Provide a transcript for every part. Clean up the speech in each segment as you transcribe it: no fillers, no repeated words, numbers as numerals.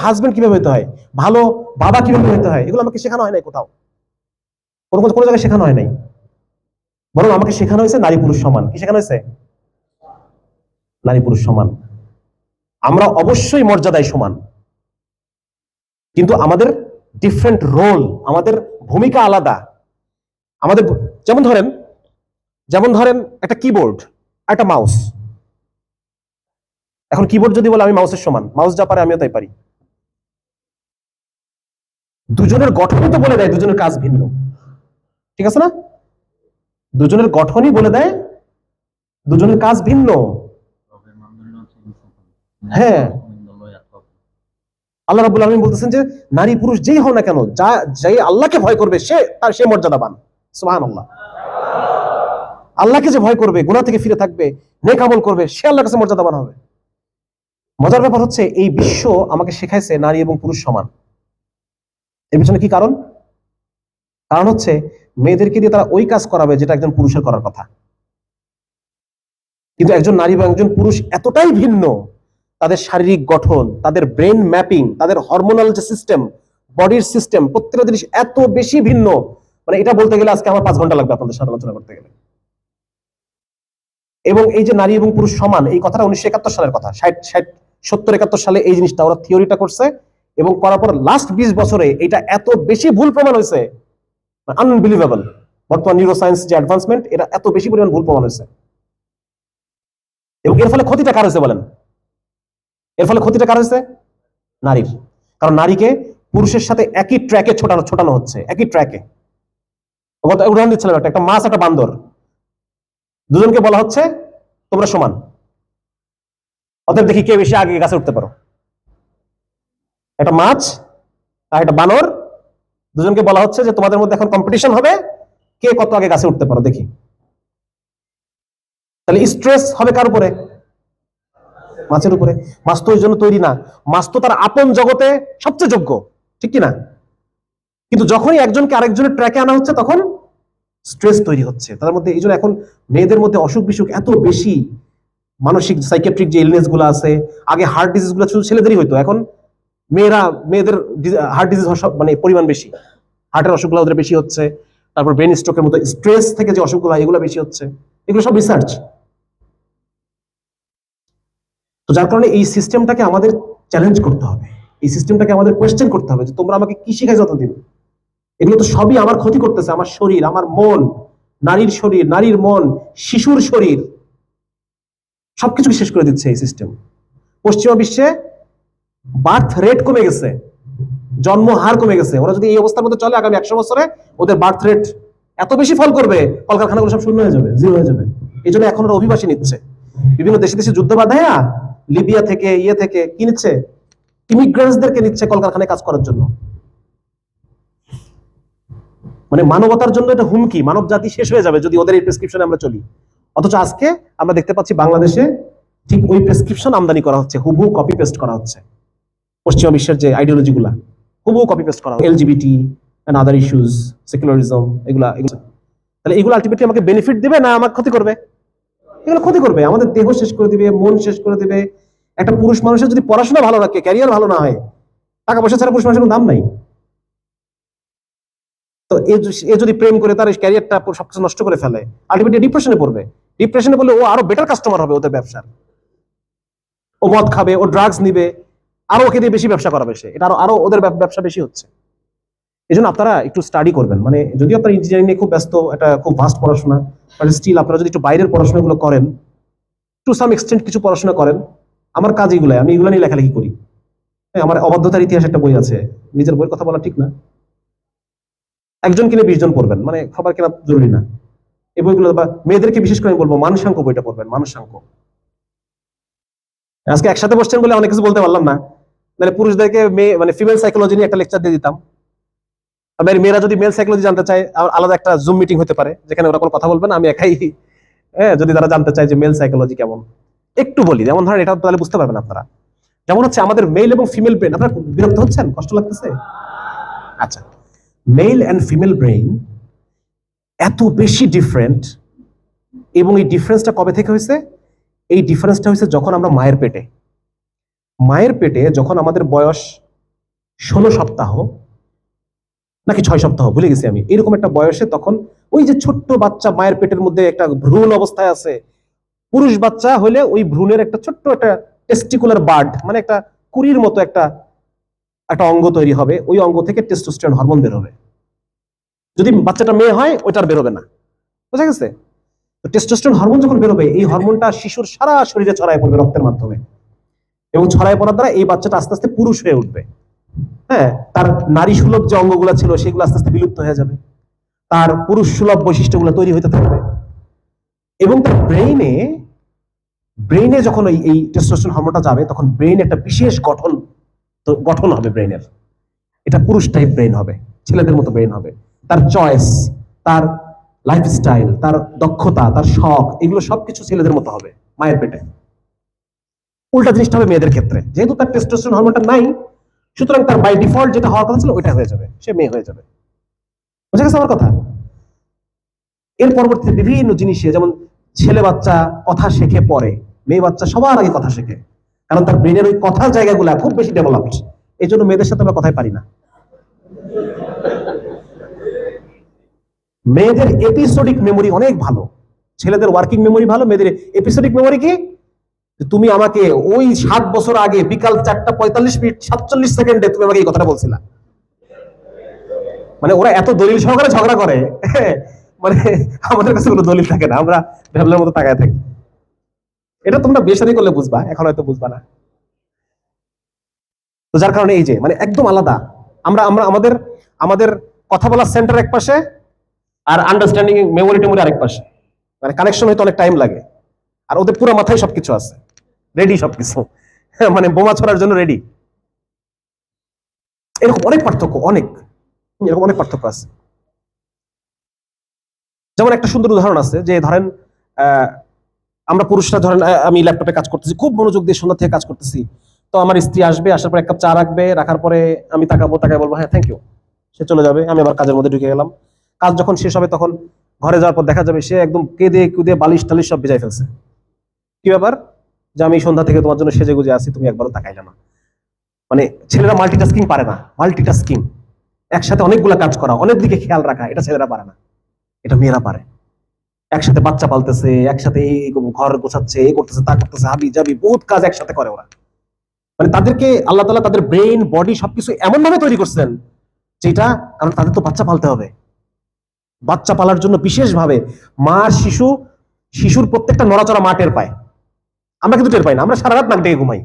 Husband কিভাবে হতে হয়, ভালো বাবা কিভাবে হতে হয়, এগুলো আমাকে শেখানো হয় নাই কোথাও, কোনো জায়গায় শেখানো হয় নাই। বরং আমাকে শেখানো হয়েছে নারী পুরুষ সমান। কি শেখানো হয়েছে? নারী পুরুষ সমান। আমরা অবশ্যই মর্যাদায় সমান, কিন্তু আমাদের ডিফারেন্ট রোল, আমাদের ভূমিকা আলাদা। আমাদের যেমন ধরেন একটা কিবোর্ড, একটা মাউস। এখন কিবোর্ড যদি বলে আমি মাউসের সমান, মাউস যা পারে আমিও তাই পারি, দুজনের গঠনই তো বলে দেয় দুজনের কাজ ভিন্ন, ঠিক আছে না? দুজনের গঠনই বলে দেয় দুজনের কাজ ভিন্ন। হ্যাঁ, আল্লাহ রাব্বুল আলামিন বলতেছেন যে নারী পুরুষ যেই হও না কেন, যে আল্লাহকে ভয় করবে সে মর্যাদাবান। সুবহানাল্লাহ। আল্লাহকে যে ভয় করবে, গুনাহ থেকে ফিরে থাকবে, নেক আমল করবে, সে আল্লাহর কাছে মর্যাদাবান হবে। মজার ব্যাপার হচ্ছে এই বিশ্ব আমাকে শেখাইছে নারী এবং পুরুষ সমান। এর পিছনে কি কারণ? কারণ হচ্ছে মেয়েদেরকে দিয়ে তারা ওই কাজ করাবে যেটা একজন পুরুষের করার কথা। কিন্তু একজন নারী এবং একজন পুরুষ এতটাই ভিন্ন, তাদের শারীরিক গঠন, তাদের ব্রেন ম্যাপিং, তাদের হরমোনাল যে সিস্টেম, বডির সিস্টেম, প্রত্যেকটা জিনিস এত বেশি ভিন্ন, মানে এটা বলতে গেলে আজকে আমার 5 ঘন্টা লাগবে আপনাদের সাথে আলোচনা করতে গেলে। এবং এই যে নারী এবং পুরুষ সমান, এই কথাটা 1971 সালের কথা। 70-71 সালে এই জিনিসটা ওরা থিওরিটা করছে, এবং করার পর লাস্ট 20 বছরে এটা এত বেশি ভুল প্রমাণ হয়েছে, আনবিলিভেবল। বর্তমান নিউরোসায়েন্স যে অ্যাডভান্সমেন্ট, এটা এত বেশি পরিমাণ ভুল প্রমাণ হয়েছে। এবং এর ফলে ক্ষতিটা কার হয়েছে বলেন? এর ফলে ক্ষতিটা কার হয়েছে? নারীর। কারণ নারীকে পুরুষের সাথে একই ট্র্যাকে ছোটানো হচ্ছে, একই ট্র্যাকে। উদাহরণ দিচ্ছিলাম, একটা মাছ, একটা বান্দর, দুজনকে বলা হচ্ছে তোমরা সমান, অতএব দেখি কে বেশি আগে গাছে উঠতে পারো। একটা মাছ আর একটা বানর, দুজনকে বলা হচ্ছে যে তোমাদের মধ্যে এখন কম্পিটিশন হবে, কে কত আগে গাছে উঠতে পারো দেখি। তাহলে স্ট্রেস হবে কার উপরে? মাছের উপরে। মাছ তো ওই জন্য তৈরি না, মাছ তো তার আপন জগতে সবচেয়ে যোগ্য, ঠিক কিনা? কিন্তু যখনই একজনকে আরেকজনের ট্র্যাকে আনা হচ্ছে, তখন স্ট্রেস তৈরি হচ্ছে তার মধ্যে। এই জন্য এখন মেয়েদের মধ্যে অসুখ বিসুখ এত বেশি, মানসিক সাইকিয়াট্রিক যে ইলনেস গুলো আছে। আগে হার্ট ডিজিজ গুলো শুধু ছেলেদেরই হইতো, এখন মেয়েদের হার্ট ডিজিজ মানে পরিমাণ বেশি, হার্টের অসুখগুলো ওদের বেশি হচ্ছে। তারপর ব্রেন স্ট্রোকের মতো স্ট্রেস থেকে যে অসুখগুলো এগুলো বেশি হচ্ছে, এগুলো সব রিসার্চ। তো যার কারণে এই সিস্টেমটাকে আমাদের চ্যালেঞ্জ করতে হবে, এই সিস্টেমটাকে আমাদের কোয়েশ্চেন করতে হবে যে তোমরা আমাকে কি শিখাই যতদিন, এগুলো তো সবই আমার ক্ষতি করতেছে। আমার শরীর, আমার মন, নারীর শরীর, নারীর মন, শিশুর শরীর, সবকিছু শেষ করে দিচ্ছে এই সিস্টেম। পশ্চিমা বিশ্বে বার্থ রেট কমে গেছে, জন্ম হার কমে গেছে। ওরা যদি এই অবস্থার মধ্যে চলে, আগামী 100 বছরে ওদের বার্থ রেট এত বেশি ফল করবে, কলকারখানাগুলো সব শূন্য হয়ে যাবে, জিরো হয়ে যাবে। এই জন্য এখন ওরা অভিবাসী নিচ্ছে, বিভিন্ন দেশে দেশে যুদ্ধ বাধায়া লিবিয়া থেকে থেকে কি নিচ্ছে, ইমিগ্রেন্টসদেরকে নিচ্ছে কলকারখানায় কাজ করার জন্য। মানে মানবতার জন্য এটা হুমকি, মানব জাতি শেষ হয়ে যাবে যদি ওদের এই প্রেসক্রিপশনে আমরা চলি। অথচ আজকে আমরা দেখতে পাচ্ছি বাংলাদেশে ঠিক ওই প্রেসক্রিপশন আমদানি করা হচ্ছে, হুবহু কপি পেস্ট করা হচ্ছে। পশ্চিমা বিশ্বের যে আইডিওলজি গুলা হুবহু কপি পেস্ট করা, LGBT and other issues, secularism, এগুলা। তাহলে এগুলো আলটিমেটলি আমাকে বেনিফিট দিবে না আমার ক্ষতি করবে? এগুলো ক্ষতি করবে, আমাদের দেহ শেষ করে দিবে, মন শেষ করে দিবে। একটা পুরুষ মানুষের যদি পড়াশোনা ভালো রাখে, ক্যারিয়ার ভালো না হয়, টাকা পয়সা ছাড়া পুরুষ মানুষের কোনো দাম নাই। তো এ যদি প্রেম করে তার ক্যারিয়ারটা সবকিছু নষ্ট করে ফেলে, আলটিমেটলি ডিপ্রেশনে পড়বে। ডিপ্রেশনে পড়লে ও আরো বেটার কাস্টমার হবে ওদের ব্যবসার। ও মদ খাবে, ও ড্রাগস নিবে, আরো ওকে দিয়ে বেশি ব্যবসা করাবে সে, এটা আরো ওদের ব্যবসা বেশি হচ্ছে। এই জন্য আপনারা একটু স্টাডি করবেন। মানে যদি আপনারা ইঞ্জিনিয়ারিং নিয়ে খুব ব্যস্ত, এটা খুব ভাস্ট পড়াশোনা, বাট স্টিল আপনারা যদি একটু বাইরের পড়াশোনাগুলো করেন, টু সাম এক্সটেন্ট কিছু পড়াশোনা করেন। আমার কাজ এগুলো, আমি এগুলো নিয়ে লেখালেখি করি। আমার অবাধ্যতার ইতিহাস একটা বই আছে, নিজের বইয়ের কথা বলা ঠিক না, একজন কিনে 20 জন পড়বেন, মানে সবার কেনা জরুরি না এই বইগুলো। বা মেয়েদেরকে বিশেষ করে বলবো মানসাঙ্ক বইটা পড়বেন, মানসাঙ্ক। আজকে একসাথে বসছেন বলে অনেক কিছু বলতে পারলাম না, মানে পুরুষদেরকে মানে ফিমেল সাইকোলজি নিয়ে একটা লেকচার দিয়ে দিতাম। আবার মেয়েরা যদি মেল সাইকোলজি জানতে চায়, আলাদা একটা জুম মিটিং হতে পারে, যেখানে ওরা কোনো কথা বলবে না, আমি একাই। হ্যাঁ, যদি তারা জানতে চায় যে মেল সাইকোলজি কেমন, একটু বলি। যেমন ধরেন, এটা তাহলে বুঝতে পারবেন আপনারা। যেমন হচ্ছে আমাদের মেল এবং ফিমেল ব্রেন, আপনারা বিরক্ত হচ্ছেন, কষ্ট লাগতেছে? আচ্ছা, মেল এন্ড ফিমেল ব্রেন এত বেশি ডিফারেন্ট। এবং এই ডিফারেন্সটা কবে থেকে হয়েছে? এই ডিফারেন্সটা হয়েছে যখন আমরা মায়ের পেটে যখন আমাদের বয়স 16 সপ্তাহ নাকি 6 সপ্তাহ ভুলে গেছি আমি, এরকম একটা বয়সে তখন ওই যে ছোট্ট বাচ্চা মায়ের পেটের মধ্যে একটা ভ্রূণ অবস্থায় আছে, পুরুষ বাচ্চা হলে ওই ভ্রূণের একটা ছোট্ট একটা টেস্টিকুলার বার্ড, মানে একটা কুড়ির মতো একটা একটা অঙ্গ তৈরি হবে, ওই অঙ্গ থেকে টেস্টোস্টেরন হরমোন বের হবে। যদি বাচ্চাটা মেয়ে হয় ওইটার বেরোবে না, বুঝা গেছে? তো টেস্টোস্টেরন হরমোন যখন বেরোবে, এই হরমোনটা শিশুর সারা শরীরে ছড়ায় পড়বে রক্তের মাধ্যমে, এবং ছড়ায় পড়ার দ্বারা এই বাচ্চাটা আস্তে আস্তে পুরুষ হয়ে উঠবে। হ্যাঁ, তার নারী সুলভ যে অঙ্গগুলো ছিল সেগুলো আস্তে আস্তে বিলুপ্ত হয়ে যাবে, তার পুরুষ সুলভ বৈশিষ্ট্যগুলো তৈরি হতে থাকবে, এবং তার ব্রেইনে যখন এই টেস্টোস্টেরন হরমোনটা যাবে তখন ব্রেইন একটা বিশেষ গঠন হবে ব্রেইনের। এটা পুরুষ টাইপ ব্রেইন হবে, ছেলেদের মতো ব্রেইন হবে। তার চয়েস, তার লাইফস্টাইল, তার দক্ষতা, তার শখ, এগুলো সবকিছু ছেলেদের মতো হবে মায়ের পেটে। উল্টা জিনিসটা হবে মেয়েদের ক্ষেত্রে, যেহেতু তার টেস্টোস্টেরন হরমোনটা নাই, সুতরাং তার বাই ডিফল্ট যেটা হওয়ার কথা ছিল ওইটা হয়ে যাবে, সে মেয়ে হয়ে যাবে। বুঝে গেছে আমার কথা? এর পরবর্তীতে বিভিন্ন জিনিসে, যেমন ছেলে বাচ্চা কথা শেখে পরে, মেয়ে বাচ্চা সবার আগে কথা শেখে, কারণ তার ব্রেনের ওই কথার জায়গাগুলা খুব বেশি ডেভেলপড। এই জন্য মেয়েদের সাথে আমরা কথাই পারি না। মেয়েদের এপিসোডিক মেমোরি অনেক ভালো, ছেলেদের ওয়ার্কিং মেমোরি ভালো। মেয়েদের এপিসোডিক মেমোরি কি? তুমি আমাকে ওই 7 বছর আগে বিকাল 4:45 47 তুমি আমাকে এই কথাটা বলছিলা। মানে ওরা এত দলিল সহকারে ঝগড়া করে, মানে আমাদের কাছে কোনো দলিল থাকে না, আমরা ভ্যাবলার মতো তাকায় থাকি। এটা তোমরা বিয়ে শাদী করলে বুঝবা, এখন হয়তো বুঝবা না। তো যার কারণে এই যে মানে একদম আলাদা, আমরা আমরা আমাদের আমাদের কথা বলার সেন্টার এক পাশে, আর আন্ডারস্ট্যান্ডিং মেমোরি টেমোরি আরেক পাশে, মানে কানেকশন হইতে অনেক টাইম লাগে। আর ওদের পুরো মাথায় সবকিছু আছে, রেডি সবকিছু, মানে বোমা ছড়ার জন্য রেডি। এরকম অনেক পার্থক্য, এরকম অনেক পার্থক্য আছে। যেমন একটা সুন্দর উদাহরণ আছে, যে ধরেন আমরা পুরুষরা ধরেন আমি ল্যাপটপে কাজ করতেছি, খুব মনোযোগ দিয়ে সন্ধ্যা থেকে কাজ করতেছি, তো আমার স্ত্রী আসবে, আসার পর 1 কাপ চা রাখবে, রাখার পরে আমি তাকায় বলবো হ্যাঁ থ্যাংক ইউ, সে চলে যাবে, আমি আবার কাজের মধ্যে ঢুকে গেলাম। কাজ যখন শেষ হবে তখন ঘরে যাওয়ার পর দেখা যাবে সে একদম কেঁদে কুদে বালিশ টালিশ সব ভিজাই ফেলছে। কি ব্যাপার? যে আমি সন্ধ্যা থেকে তোমার জন্য সেজে গুজে আসি, তুমি একবারও তাকাইলে না। মানে ছেলেরা মাল্টিটাস্কিং পারে না, মাল্টিটাস্কিং একসাথে অনেকগুলা কাজ করা, অনেক দিকে খেয়াল রাখা, এটা ছেলেরা পারে না, এটা মেয়েরা পারে। একসাথে বাচ্চা পালতেছে, একসাথে ঘর গোছাচ্ছে, এই করতেছে, তা করতেছে, হাবি জাবি বহুত কাজ একসাথে করে ওরা। মানে তাদেরকে আল্লাহ তাআলা তাদের ব্রেইন বডি সবকিছু এমন ভাবে তৈরি করছেন যেটা, কারণ তাদের তো বাচ্চা পালতে হবে, বাচ্চা পালার জন্য বিশেষ ভাবে মা শিশুর প্রত্যেকটা নড়াচড়া মা টের পায়, আমরা কিন্তু টের পাই না, আমরা সারা রাত নাক ডেকে ঘুমাই।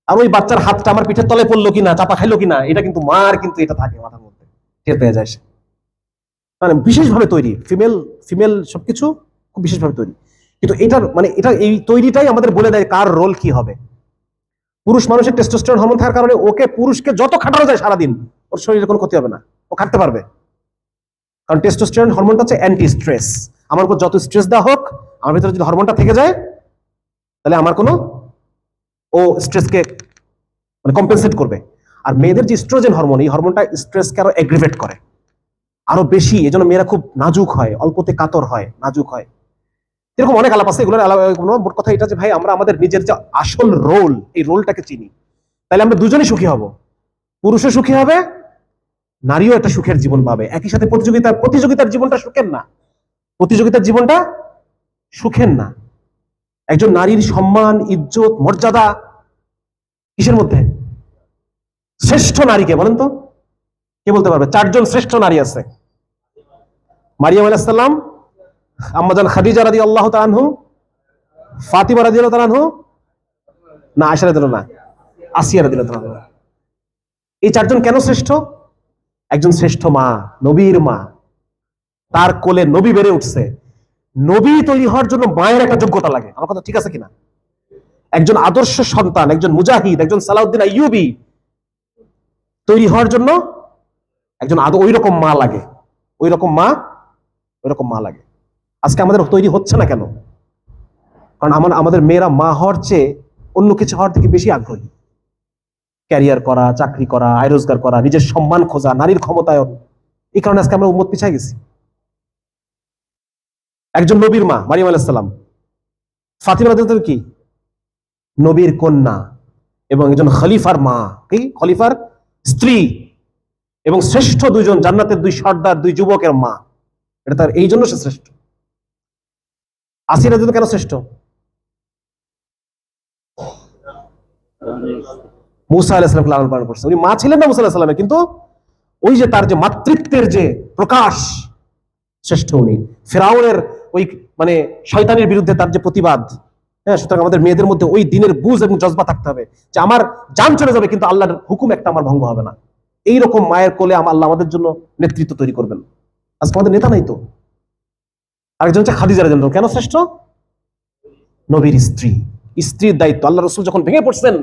আর ওই বাচ্চার হাতটা আমার পিঠের তলে পড়লো কিনা, চাপা খাইলো কিনা, এটা কিন্তু মার কিন্তু এটা থাকে মাথার মধ্যে, টের পেয়ে যায় সে। মানে বিশেষভাবে তৈরি, ফিমেল ফিমেল সবকিছু খুব বিশেষভাবে তৈরি। কিন্তু এটার মানে এটা এই তৈরিটাই আমাদের বলে দেয় কার রোল কি হবে। পুরুষ মানুষের টেস্টোস্টেরন হরমোন থাকার কারণে ওকে পুরুষকে যত খাটানো যায় সারাদিন, ওর শরীরে কোনো ক্ষতি হবে না, ও খাটতে পারবে। কারণ টেস্টোস্টেরন হরমোনটা হচ্ছে অ্যান্টি স্ট্রেস। আমার উপর যত স্ট্রেস দেওয়া হোক, আমার ভিতরে যদি হরমোনটা থেকে যায়, তাহলে আমার কোনো ও স্ট্রেসকে মানে কম্পেনসেট করবে। আর মেয়েদের যে ইস্ট্রোজেন হরমোন, এই হরমোনটা স্ট্রেসকে আরো এগ্রিভেট করে, আরো বেশি। এজন্য মেয়েরা খুব নাজুক হয়, অল্পতে কাতর হয়, নাজুক হয়। এরকম অনেক আলাপ আছে, এগুলোর আলাপ। মোট কথা এটা যে ভাই আমরা আমাদের নিজের যে আসল রোল, এই রোলটাকে চিনি, তাহলে আমরা দুজনেই সুখী হব। পুরুষও সুখী হবে, নারীও একটা সুখের জীবন পাবে। একই সাথে প্রতিযোগিতার জীবনটা সুখের না, প্রতিযোগিতার জীবনটা সুখের না। একজন নারীর সম্মান, ইজ্জত, মর্যাদা কিসের মধ্যে? শ্রেষ্ঠ নারীকে বলেন তো, কে বলতে পারবে? 4 জন শ্রেষ্ঠ নারী আছে। মারিয়াম আলাইহিস সালাম, আম্মাজান খাদিজা রাদিয়াল্লাহু তাআলা আনহু, ফাতিমা রাদিয়াল্লাহু তাআলা আনহু, না আয়েশা রাদিয়াল্লাহু না, আসিয়া রাদিয়াল্লাহু তাআলা। এই 4 জন কেন শ্রেষ্ঠ? একজন শ্রেষ্ঠ মা, নবীর মা, তার কোলে নবী বেড়ে উঠছে। নবী তৈরি হওয়ার জন্য মায়ের একটা যোগ্যতা লাগে, আমার কথা ঠিক আছে কিনা? একজন আদর্শ সন্তান, একজন মুজাহিদ, একজন সালাউদ্দিন আইয়ুবী তৈরি হওয়ার জন্য একজন ওই রকম মা লাগে, ওই রকম মা লাগে। আজকে আমাদের তৈরি হচ্ছে না কেন? কারণ আমাদের মেয়েরা মা হওয়ার চেয়ে অন্য কিছু হওয়ার থেকে বেশি আগ্রহী। ক্যারিয়ার করা, চাকরি করা, আয় রোজগার করা, নিজের সম্মান খোঁজা, নারীর ক্ষমতায়ন। এই কারণে আজকে আমরা উম্মত পিছায় গেছি। একজন নবীর মা মারিয়াম আলাইহিস সালাম, ফাতিমা রাদিয়াল্লাহু কি নবীর কন্যা, এবং একজন খলিফার মা। কি খলিফার? স্ত্রী এবং শ্রেষ্ঠ দুইজন জান্নাতের দুই সর্দার, দুই যুবকের মা। এটা তার এই জন্য সে শ্রেষ্ঠ। আসিয়া রাদিয়াল্লাহু কেন শ্রেষ্ঠ? মুসা আলাইহিস সালামকে লালন পালন করছে। উনি মা ছিলেন না মুসা আলাইহিস সালামের, কিন্তু ওই যে তার যে মাতৃত্বের যে প্রকাশ, শ্রেষ্ঠ উনি। ফেরাউনের ওই মানে শয়তানের বিরুদ্ধে তার যে প্রতিবাদ, হ্যাঁ, সুতরাং আমাদের মেয়েদের মধ্যে ওই দিনের বুঝ এবং জজবা থাকতে হবে যে আমার জান চলে যাবে কিন্তু আল্লাহর হুকুম একটা আমার ভঙ্গ হবে না। এইরকম মায়ের কোলে আল্লাহ আমাদের জন্য নেতৃত্ব তৈরি করবেন। আজকে আমাদের নেতা নাই তো। আরেকজন হচ্ছে খাদিজা রাদিয়াল্লাহু। কেন শ্রেষ্ঠ? নবীর স্ত্রী, স্ত্রীর দায়িত্ব। আল্লাহ রাসূল যখন ভেঙে পড়ছেন,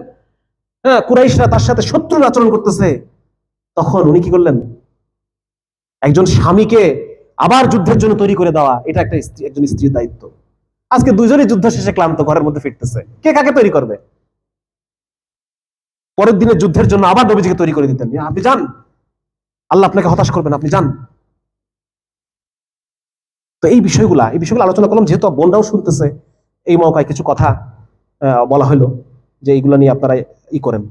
হ্যাঁ, কুরাইশরা তার সাথে শত্রুর আচরণ করতেছে, তখন উনি কি করলেন? একজন স্বামীকে আবার যুদ্ধের জন্য তৈরি করে দেওয়া, এটা একটা স্ত্রী, একজন স্ত্রীর দায়িত্ব। আজকে দুইজনই যুদ্ধ শেষে ক্লান্ত, ঘরের মধ্যে ফিরতেছে, কে কাকে তৈরি করবে? পরের দিনে যুদ্ধের জন্য আবার নবীজিকে তৈরি করে দিতেন, আপনি যান, আল্লাহ আপনাকে হতাশ করবেন, আপনি যান। তো এই বিষয়গুলো আলোচনা করলাম, যেহেতু বোনরাও শুনতেছে, এই মৌকায় কিছু কথা বলা হলো যে এইগুলা নিয়ে আপনারা করেন।